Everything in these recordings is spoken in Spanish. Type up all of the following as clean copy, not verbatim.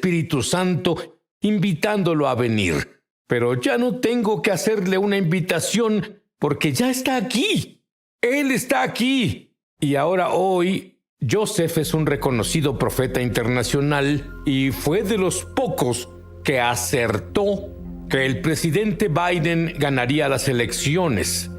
Espíritu Santo, invitándolo a venir. Pero ya no tengo que hacerle una invitación porque ya está aquí. Él está aquí. Y ahora hoy, Joseph es un reconocido profeta internacional y fue de los pocos que acertó que el presidente Biden ganaría las elecciones.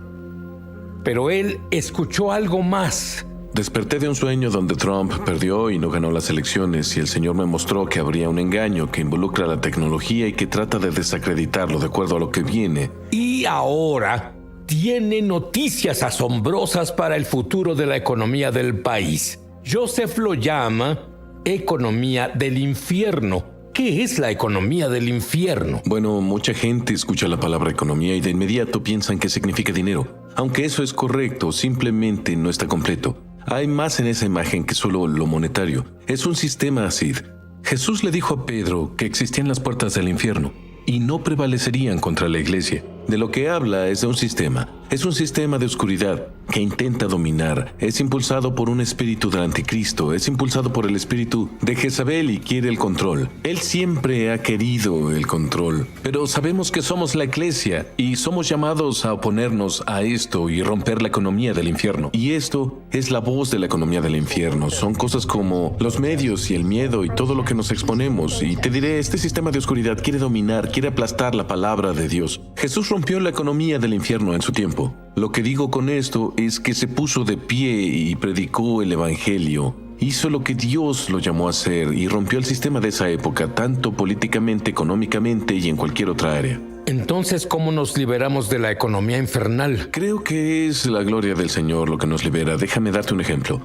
Pero él escuchó algo más. Desperté de un sueño donde Trump perdió y no ganó las elecciones, y el Señor me mostró que habría un engaño que involucra la tecnología y que trata de desacreditarlo de acuerdo a lo que viene. Y ahora tiene noticias asombrosas para el futuro de la economía del país. Joseph lo llama economía del infierno. ¿Qué es la economía del infierno? Bueno, mucha gente escucha la palabra economía y de inmediato piensan que significa dinero. Aunque eso es correcto, simplemente no está completo. Hay más en esa imagen que solo lo monetario. Es un sistema así. Jesús le dijo a Pedro que existían las puertas del infierno y no prevalecerían contra la iglesia. De lo que habla es de un sistema. Es un sistema de oscuridad que intenta dominar. Es impulsado por un espíritu del anticristo. Es impulsado por el espíritu de Jezabel y quiere el control. Él siempre ha querido el control. Pero sabemos que somos la iglesia y somos llamados a oponernos a esto y romper la economía del infierno. Y esto es la voz de la economía del infierno. Son cosas como los medios y el miedo y todo lo que nos exponemos. Y te diré, este sistema de oscuridad quiere dominar, quiere aplastar la palabra de Dios. Jesús rompió la economía del infierno en su tiempo. Lo que digo con esto es que se puso de pie y predicó el evangelio. Hizo lo que Dios lo llamó a hacer y rompió el sistema de esa época, tanto políticamente, económicamente y en cualquier otra área. Entonces, ¿cómo nos liberamos de la economía infernal? Creo que es la gloria del Señor lo que nos libera. Déjame darte un ejemplo.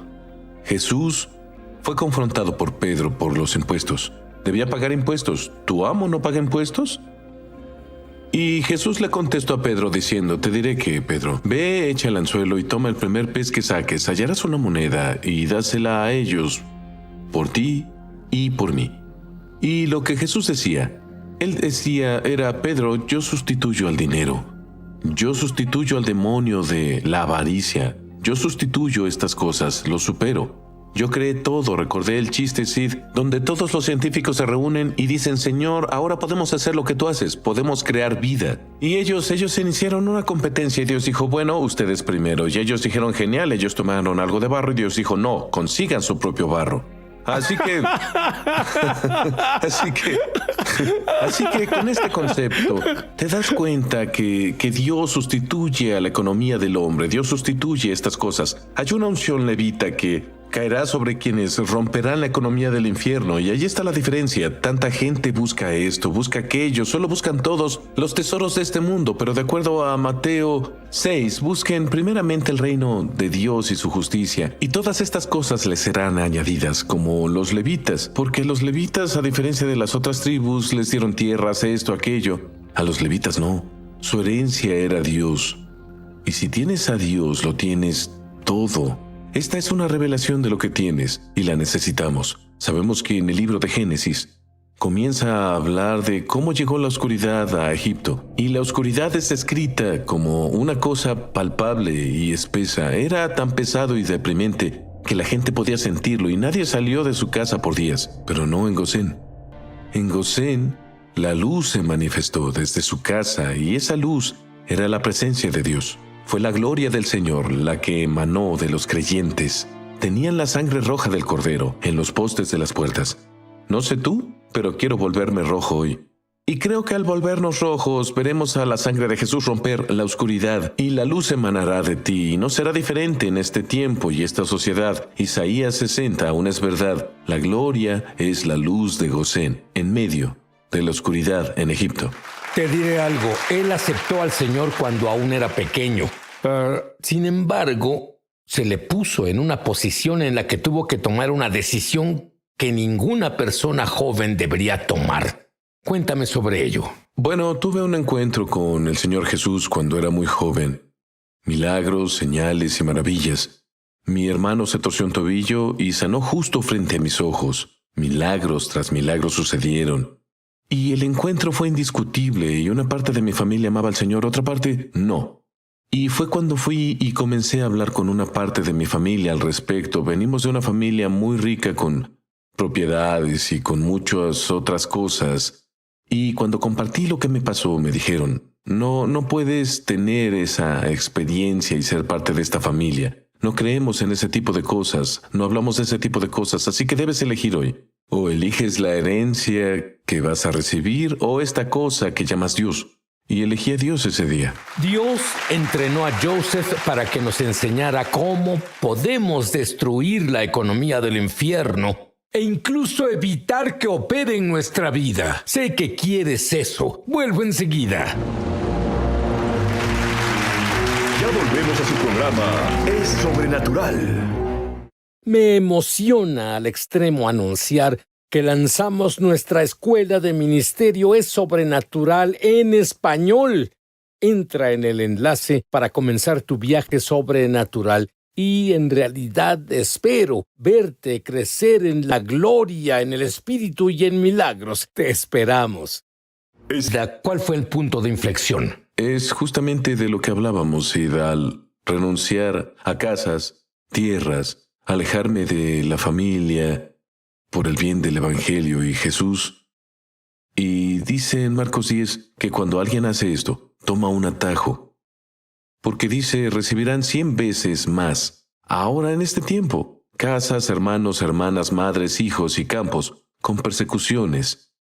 Jesús fue confrontado por Pedro por los impuestos. Debía pagar impuestos. ¿Tu amo no paga impuestos? Y Jesús le contestó a Pedro diciendo, te diré que, Pedro, ve, echa el anzuelo y toma el primer pez que saques, hallarás una moneda y dásela a ellos, por ti y por mí. Y lo que Jesús decía, él decía era, Pedro, yo sustituyo al dinero, yo sustituyo al demonio de la avaricia, yo sustituyo estas cosas, lo supero. Yo creé todo, recordé el chiste Sid, donde todos los científicos se reúnen y dicen, Señor, ahora podemos hacer lo que tú haces, podemos crear vida. Y ellos iniciaron una competencia y Dios dijo, bueno, ustedes primero. Y ellos dijeron, genial, ellos tomaron algo de barro y Dios dijo, no, consigan su propio barro. Así que con este concepto te das cuenta que Dios sustituye a la economía del hombre, Dios sustituye estas cosas. Hay una unción levita que caerá sobre quienes romperán la economía del infierno, y ahí está la diferencia. Tanta gente busca esto, busca aquello, solo buscan todos los tesoros de este mundo, pero de acuerdo a Mateo 6, busquen primeramente el reino de Dios y su justicia, y todas estas cosas les serán añadidas, como los levitas, porque los levitas, a diferencia de las otras tribus, les dieron tierras, esto, aquello. A los levitas no, su herencia era Dios, y si tienes a Dios, lo tienes todo. Esta es una revelación de lo que tienes y la necesitamos. Sabemos que en el libro de Génesis comienza a hablar de cómo llegó la oscuridad a Egipto. Y la oscuridad es descrita como una cosa palpable y espesa. Era tan pesado y deprimente que la gente podía sentirlo y nadie salió de su casa por días. Pero no en Gosén. En Gosén, la luz se manifestó desde su casa y esa luz era la presencia de Dios. Fue la gloria del Señor la que emanó de los creyentes. Tenían la sangre roja del Cordero en los postes de las puertas. No sé tú, pero quiero volverme rojo hoy. Y creo que al volvernos rojos veremos a la sangre de Jesús romper la oscuridad y la luz emanará de ti y no será diferente en este tiempo y esta sociedad. Isaías 60 aún es verdad. La gloria es la luz de Gosén en medio de la oscuridad en Egipto. Te diré algo, él aceptó al Señor cuando aún era pequeño. Sin embargo, se le puso en una posición en la que tuvo que tomar una decisión que ninguna persona joven debería tomar. Cuéntame sobre ello. Bueno, tuve un encuentro con el Señor Jesús cuando era muy joven. Milagros, señales y maravillas. Mi hermano se torció un tobillo y sanó justo frente a mis ojos. Milagros tras milagros sucedieron. Y el encuentro fue indiscutible y una parte de mi familia amaba al Señor, otra parte no. Y fue cuando fui y comencé a hablar con una parte de mi familia al respecto. Venimos de una familia muy rica con propiedades y con muchas otras cosas. Y cuando compartí lo que me pasó, me dijeron, no puedes tener esa experiencia y ser parte de esta familia. No creemos en ese tipo de cosas, no hablamos de ese tipo de cosas, así que debes elegir hoy. O eliges la herencia que vas a recibir o esta cosa que llamas Dios. Y elegí a Dios ese día. Dios entrenó a Joseph para que nos enseñara cómo podemos destruir la economía del infierno e incluso evitar que opere en nuestra vida. Sé que quieres eso. Vuelvo enseguida. Ya volvemos a su programa Es Sobrenatural. Me emociona al extremo anunciar que lanzamos nuestra escuela de ministerio Es Sobrenatural en español. Entra en el enlace para comenzar tu viaje sobrenatural y en realidad espero verte crecer en la gloria, en el espíritu y en milagros. Te esperamos. ¿Cuál fue el punto de inflexión? Es justamente de lo que hablábamos, Sid, al renunciar a casas, tierras, alejarme de la familia por el bien del Evangelio y Jesús. Y dice en Marcos 10 que cuando alguien hace esto, toma un atajo. Porque dice, recibirán 100 veces más, ahora en este tiempo, casas, hermanos, hermanas, madres, hijos y campos, con persecuciones.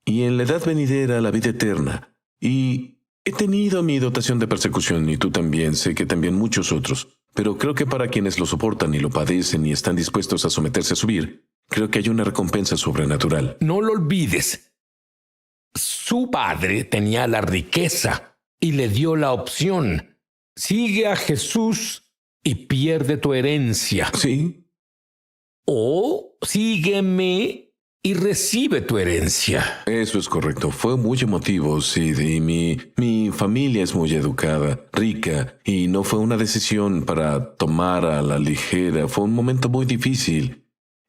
Y en la edad venidera la vida eterna. Y he tenido mi dotación de persecución, y tú también, sé que también muchos otros. Pero creo que para quienes lo soportan y lo padecen y están dispuestos a someterse a subir, creo que hay una recompensa sobrenatural. No lo olvides. Su padre tenía la riqueza y le dio la opción. Sigue a Jesús y pierde tu herencia. Sí. O sígueme y recibe tu herencia. Eso es correcto. Fue muy emotivo, Sid, y mi familia es muy educada, rica, y no fue una decisión para tomar a la ligera. Fue un momento muy difícil.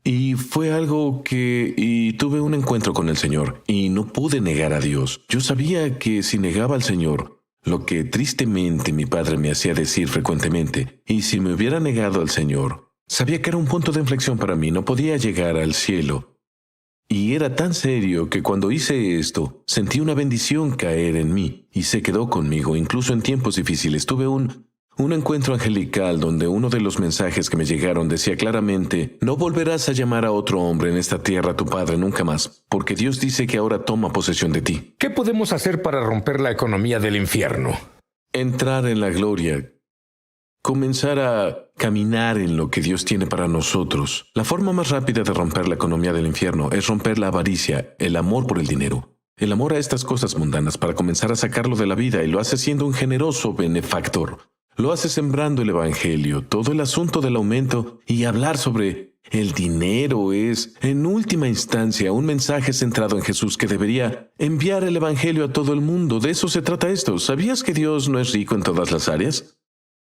Y fue algo y tuve un encuentro con el Señor, y no pude negar a Dios. Yo sabía que si negaba al Señor, lo que tristemente mi padre me hacía decir frecuentemente, y si me hubiera negado al Señor, sabía que era un punto de inflexión para mí, no podía llegar al cielo. Y era tan serio que cuando hice esto, sentí una bendición caer en mí y se quedó conmigo, incluso en tiempos difíciles. Tuve un encuentro angelical donde uno de los mensajes que me llegaron decía claramente, no volverás a llamar a otro hombre en esta tierra tu padre nunca más, porque Dios dice que ahora toma posesión de ti. ¿Qué podemos hacer para romper la economía del infierno? Entrar en la gloria. Comenzar a caminar en lo que Dios tiene para nosotros. La forma más rápida de romper la economía del infierno es romper la avaricia, el amor por el dinero. El amor a estas cosas mundanas para comenzar a sacarlo de la vida, y lo hace siendo un generoso benefactor. Lo hace sembrando el Evangelio. Todo el asunto del aumento y hablar sobre el dinero es, en última instancia, un mensaje centrado en Jesús que debería enviar el Evangelio a todo el mundo. De eso se trata esto. ¿Sabías que Dios no es rico en todas las áreas?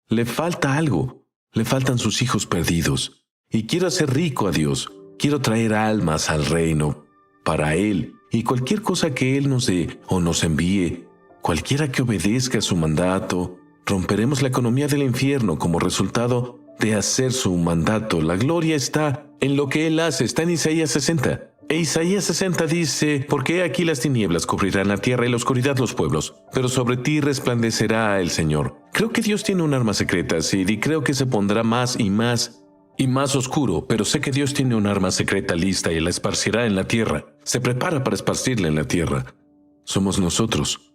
Le falta algo. Le faltan sus hijos perdidos. Y quiero hacer rico a Dios. Quiero traer almas al reino para Él. Y cualquier cosa que Él nos dé o nos envíe, cualquiera que obedezca su mandato, romperemos la economía del infierno como resultado de hacer su mandato. La gloria está en lo que Él hace. Está en Isaías 60. E Isaías 60 dice, porque aquí las tinieblas cubrirán la tierra y la oscuridad los pueblos, pero sobre ti resplandecerá el Señor. Creo que Dios tiene un arma secreta, Sid, y creo que se pondrá más y más y más oscuro, pero sé que Dios tiene un arma secreta lista y la esparcirá en la tierra. Se prepara para esparcirla en la tierra. Somos nosotros.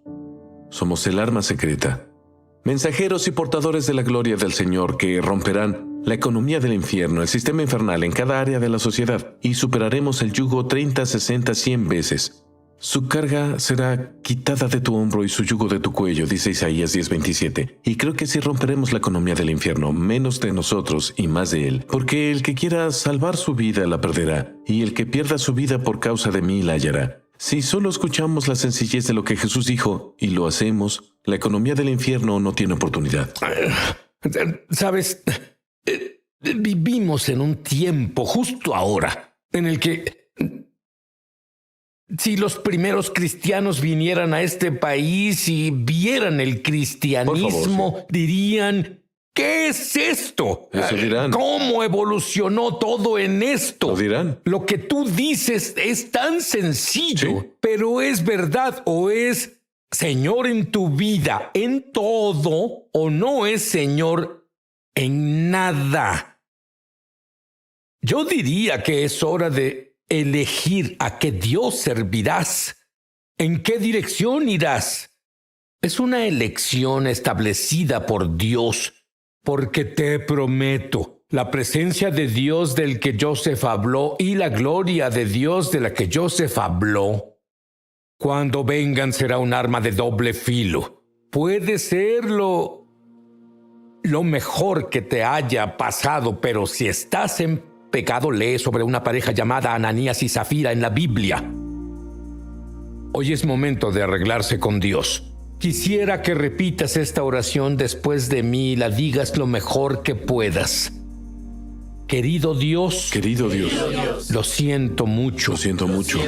Somos el arma secreta. Mensajeros y portadores de la gloria del Señor que romperán la economía del infierno, el sistema infernal en cada área de la sociedad, y superaremos el yugo 30, 60, 100 veces. Su carga será quitada de tu hombro y su yugo de tu cuello, dice Isaías 10:27. Y creo que sí romperemos la economía del infierno, menos de nosotros y más de Él. Porque el que quiera salvar su vida la perderá, y el que pierda su vida por causa de mí la hallará. Si solo escuchamos la sencillez de lo que Jesús dijo y lo hacemos, la economía del infierno no tiene oportunidad. ¿Sabes? Vivimos en un tiempo justo ahora en el que si los primeros cristianos vinieran a este país y vieran el cristianismo, Por favor, sí. dirían, ¿Qué es esto? Eso dirán. ¿Cómo evolucionó todo en esto? Lo dirán. Lo que tú dices es tan sencillo, Sí. pero ¿es verdad o es Señor en tu vida en todo o no es Señor en nada? Yo diría que es hora de elegir a qué Dios servirás, en qué dirección irás. Es una elección establecida por Dios, porque te prometo, la presencia de Dios del que Joseph habló y la gloria de Dios de la que Joseph habló, cuando vengan será un arma de doble filo. Puede ser lo mejor que te haya pasado, pero si estás en pecado, lee sobre una pareja llamada Ananías y Zafira en la Biblia. Hoy es momento de arreglarse con Dios. Quisiera que repitas esta oración después de mí y la digas lo mejor que puedas. Querido Dios, lo siento mucho. Lo siento mucho.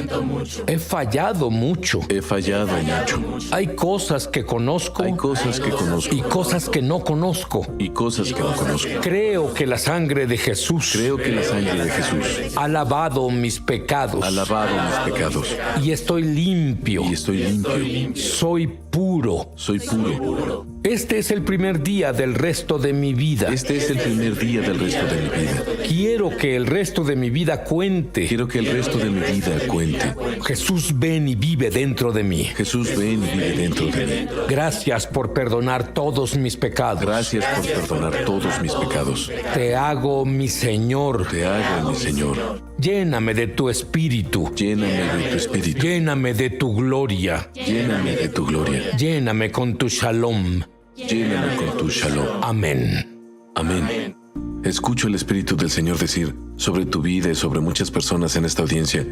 He fallado mucho. He fallado mucho. Hay cosas que conozco Hay cosas que conozco y cosas que no conozco. y cosas que no conozco. Creo que la sangre de Jesús Creo que la sangre de Jesús ha lavado mis pecados ha lavado mis pecados y estoy limpio. y estoy limpio. Soy puro. Soy puro. Este es el primer día del resto de mi vida. Este es el primer día del resto de mi vida. Quiero que el resto de mi vida cuente. Quiero que el resto de mi vida cuente. Jesús, ven y vive dentro de mí. Jesús, ven y vive dentro de mí. Gracias por perdonar todos mis pecados. Gracias por perdonar todos mis pecados. Te hago mi Señor. Te hago mi Señor. Lléname de tu espíritu. Lléname de tu espíritu. Lléname de tu gloria. Lléname de tu gloria. Lléname con tu shalom. Lléname con tu shalom. Amén. Amén. Escucho el Espíritu del Señor decir sobre tu vida y sobre muchas personas en esta audiencia,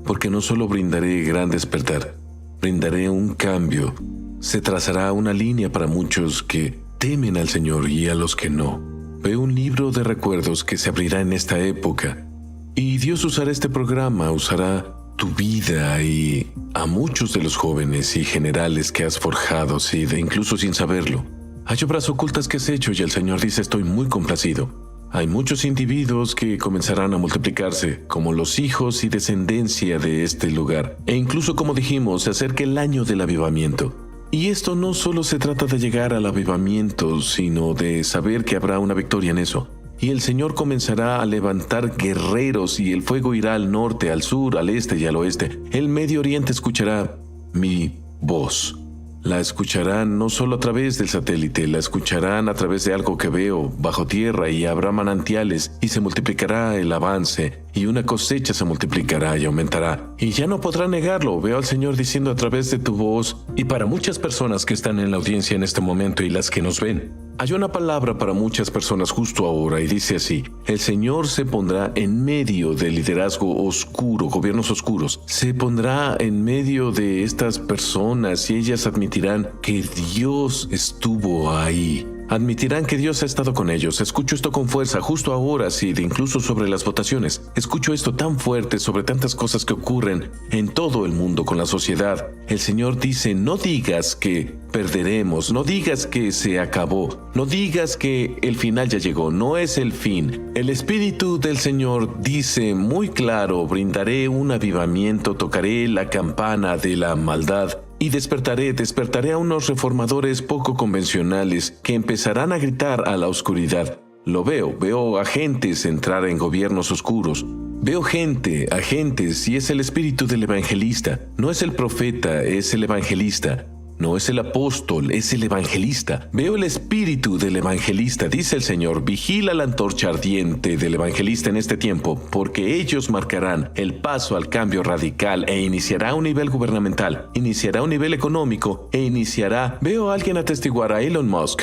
porque no solo brindaré gran despertar, brindaré un cambio. Se trazará una línea para muchos que temen al Señor y a los que no. Veo un libro de recuerdos que se abrirá en esta época, y Dios usará este programa, usará tu vida y a muchos de los jóvenes y generales que has forjado, incluso sin saberlo. Hay obras ocultas que has hecho y el Señor dice: estoy muy complacido. Hay muchos individuos que comenzarán a multiplicarse, como los hijos y descendencia de este lugar. E incluso, como dijimos, se acerca el año del avivamiento. Y esto no solo se trata de llegar al avivamiento, sino de saber que habrá una victoria en eso. Y el Señor comenzará a levantar guerreros y el fuego irá al norte, al sur, al este y al oeste. El Medio Oriente escuchará mi voz. La escucharán no solo a través del satélite, la escucharán a través de algo que veo bajo tierra, y habrá manantiales y se multiplicará el avance y una cosecha se multiplicará y aumentará. Y ya no podrá negarlo. Veo al Señor diciendo a través de tu voz, y para muchas personas que están en la audiencia en este momento y las que nos ven, hay una palabra para muchas personas justo ahora y dice así: el Señor se pondrá en medio del liderazgo oscuro, gobiernos oscuros. Se pondrá en medio de estas personas y ellas admitirán que Dios estuvo ahí. Admitirán que Dios ha estado con ellos. Escucho esto con fuerza justo ahora, incluso sobre las votaciones. Escucho esto tan fuerte sobre tantas cosas que ocurren en todo el mundo con la sociedad. El Señor dice: no digas que perderemos, no digas que se acabó, no digas que el final ya llegó, no es el fin. El Espíritu del Señor dice muy claro: brindaré un avivamiento, tocaré la campana de la maldad. Y despertaré a unos reformadores poco convencionales que empezarán a gritar a la oscuridad. Lo veo agentes entrar en gobiernos oscuros. Veo agentes, y es el espíritu del evangelista. No es el profeta, es el evangelista. No es el apóstol, es el evangelista. Veo el espíritu del evangelista, dice el Señor. Vigila la antorcha ardiente del evangelista en este tiempo, porque ellos marcarán el paso al cambio radical e iniciará un nivel gubernamental, iniciará un nivel económico e iniciará... Veo a alguien atestiguar a Elon Musk.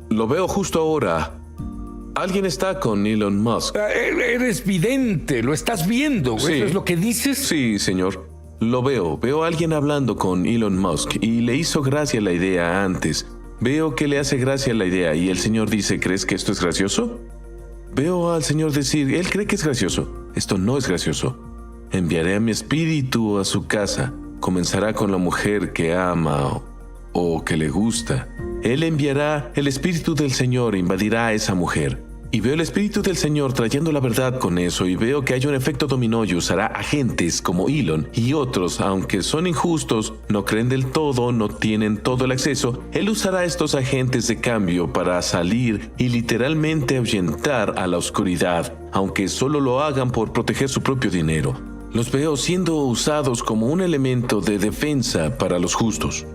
Lo veo justo ahora. Alguien está con Elon Musk. Eres vidente, lo estás viendo. Sí. ¿Eso es lo que dices? Sí, señor. Lo veo a alguien hablando con Elon Musk y le hizo gracia la idea antes. Veo que le hace gracia la idea y el Señor dice: ¿crees que esto es gracioso? Veo al Señor decir: él cree que es gracioso. Esto no es gracioso. Enviaré a mi espíritu a su casa. Comenzará con la mujer que ama o que le gusta. Él enviará el Espíritu del Señor e invadirá a esa mujer. Y veo el Espíritu del Señor trayendo la verdad con eso, y veo que hay un efecto dominó y usará agentes como Elon y otros, aunque son injustos, no creen del todo, no tienen todo el acceso. Él usará estos agentes de cambio para salir y literalmente ahuyentar a la oscuridad, aunque solo lo hagan por proteger su propio dinero. Los veo siendo usados como un elemento de defensa para los justos.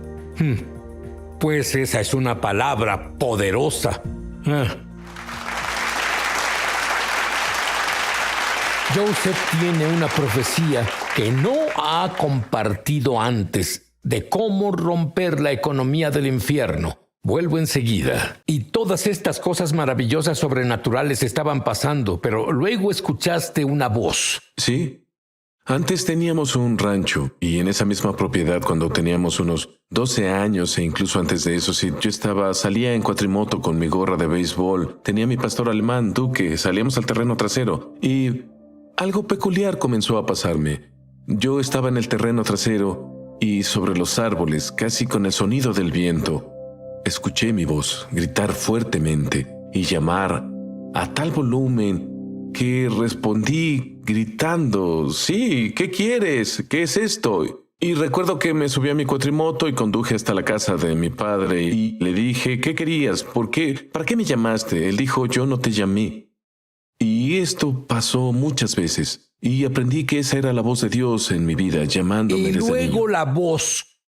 Pues esa es una palabra poderosa. Joseph tiene una profecía que no ha compartido antes de cómo romper la economía del infierno. Vuelvo enseguida. Y todas estas cosas maravillosas sobrenaturales estaban pasando, pero luego escuchaste una voz. Sí. Antes teníamos un rancho y en esa misma propiedad cuando teníamos unos 12 años e incluso antes de eso, sí, salía en cuatrimoto con mi gorra de béisbol, tenía mi pastor alemán, Duque, salíamos al terreno trasero y algo peculiar comenzó a pasarme. Yo estaba en el terreno trasero y sobre los árboles, casi con el sonido del viento, escuché mi voz gritar fuertemente y llamar a tal volumen que respondí gritando, sí, ¿qué quieres? ¿Qué es esto? Y recuerdo que me subí a mi cuatrimoto y conduje hasta la casa de mi padre y le dije, ¿qué querías? ¿Por qué? ¿Para qué me llamaste? Él dijo, yo no te llamé. Y esto pasó muchas veces y aprendí que esa era la voz de Dios en mi vida llamándome Y desde luego niño. la voz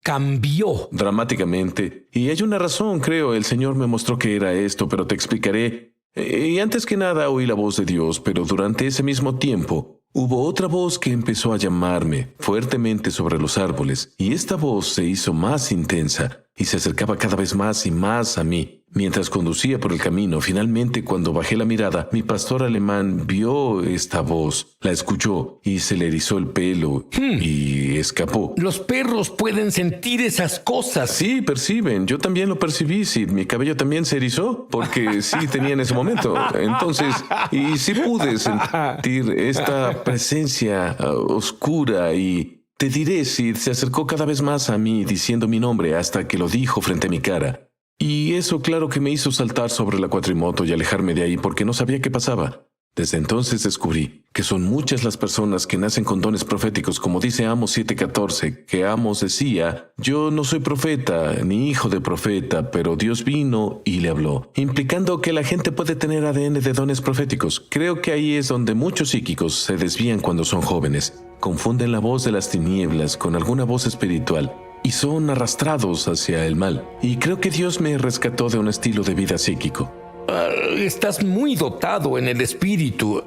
cambió. Dramáticamente. Y hay una razón, creo. El Señor me mostró que era esto, pero te explicaré. Y antes que nada oí la voz de Dios, pero durante ese mismo tiempo hubo otra voz que empezó a llamarme fuertemente sobre los árboles, y esta voz se hizo más intensa y se acercaba cada vez más y más a mí. Mientras conducía por el camino, finalmente cuando bajé la mirada, mi pastor alemán vio esta voz, la escuchó y se le erizó el pelo y escapó. Los perros pueden sentir esas cosas. Sí, perciben. Yo también lo percibí. Sí, mi cabello también se erizó porque sí tenía en ese momento. Entonces, y sí pude sentir esta presencia oscura y te diré, Sid se acercó cada vez más a mí diciendo mi nombre hasta que lo dijo frente a mi cara. Y eso claro que me hizo saltar sobre la cuatrimoto y alejarme de ahí porque no sabía qué pasaba. Desde entonces descubrí que son muchas las personas que nacen con dones proféticos, como dice Amos 7:14, que Amos decía, yo no soy profeta ni hijo de profeta, pero Dios vino y le habló, implicando que la gente puede tener ADN de dones proféticos. Creo que ahí es donde muchos psíquicos se desvían cuando son jóvenes. Confunden la voz de las tinieblas con alguna voz espiritual y son arrastrados hacia el mal. Y creo que Dios me rescató de un estilo de vida psíquico. Estás muy dotado en el espíritu.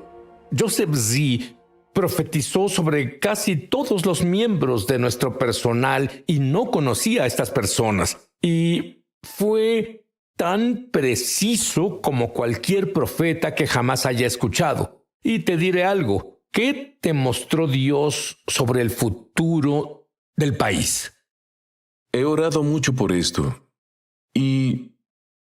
Joseph Z profetizó sobre casi todos los miembros de nuestro personal y no conocía a estas personas. Y fue tan preciso como cualquier profeta que jamás haya escuchado. Y te diré algo. ¿Qué te mostró Dios sobre el futuro del país? He orado mucho por esto. Y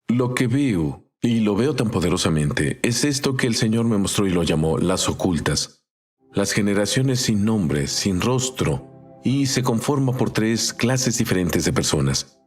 lo que veo, y lo veo tan poderosamente, es esto que el Señor me mostró y lo llamó las ocultas. Las generaciones sin nombre, sin rostro, y se conforma por 3 clases diferentes de personas.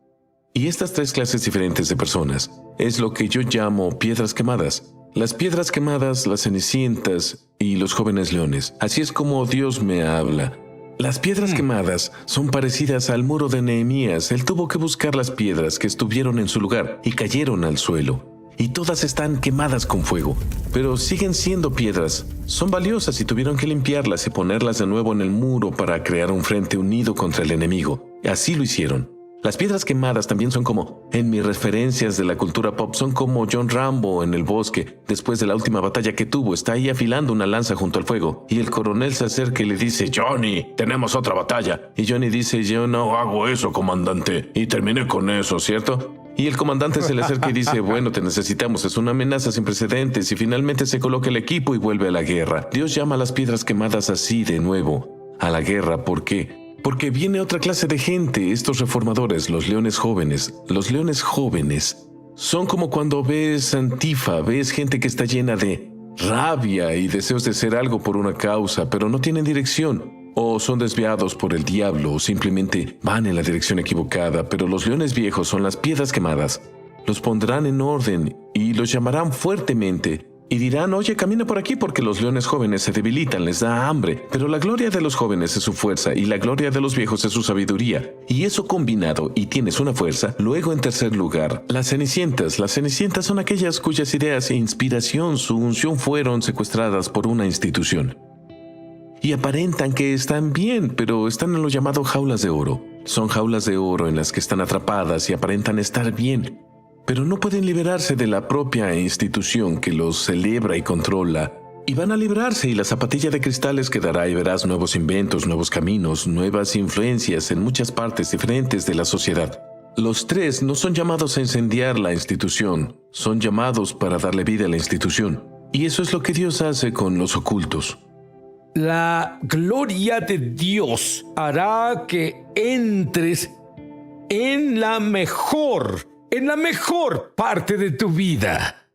Y estas 3 clases diferentes de personas es lo que yo llamo piedras quemadas. Las piedras quemadas, las cenicientas y los jóvenes leones. Así es como Dios me habla. Las piedras quemadas son parecidas al muro de Nehemías. Él tuvo que buscar las piedras que estuvieron en su lugar y cayeron al suelo. Y todas están quemadas con fuego, pero siguen siendo piedras. Son valiosas y tuvieron que limpiarlas y ponerlas de nuevo en el muro para crear un frente unido contra el enemigo. Así lo hicieron. Las piedras quemadas también son como, en mis referencias de la cultura pop, son como John Rambo en el bosque. Después de la última batalla que tuvo, está ahí afilando una lanza junto al fuego. Y el coronel se acerca y le dice, Johnny, tenemos otra batalla. Y Johnny dice, yo no hago eso, comandante. Y terminé con eso, ¿cierto? Y el comandante se le acerca y dice, bueno, te necesitamos, es una amenaza sin precedentes. Y finalmente se coloca el equipo y vuelve a la guerra. Dios llama a las piedras quemadas así de nuevo, a la guerra. ¿Por qué? Porque viene otra clase de gente, estos reformadores, los leones jóvenes. Los leones jóvenes son como cuando ves Antifa, ves gente que está llena de rabia y deseos de hacer algo por una causa, pero no tienen dirección. o son desviados por el diablo, o simplemente van en la dirección equivocada, pero los leones viejos son las piedras quemadas. Los pondrán en orden y los llamarán fuertemente y dirán, oye, camina por aquí porque los leones jóvenes se debilitan, les da hambre. Pero la gloria de los jóvenes es su fuerza y la gloria de los viejos es su sabiduría. Y eso combinado y tienes una fuerza. Luego, en tercer lugar, las cenicientas. Las cenicientas son aquellas cuyas ideas e inspiración, su unción fueron secuestradas por una institución. Y aparentan que están bien, pero están en lo llamado jaulas de oro. Son jaulas de oro en las que están atrapadas y aparentan estar bien, pero no pueden liberarse de la propia institución que los celebra y controla. Y van a librarse y la zapatilla de cristales quedará y verás nuevos inventos, nuevos caminos, nuevas influencias en muchas partes diferentes de la sociedad. Los tres no son llamados a incendiar la institución, son llamados para darle vida a la institución. Y eso es lo que Dios hace con los ocultos. La gloria de Dios hará que entres en la mejor parte de tu vida.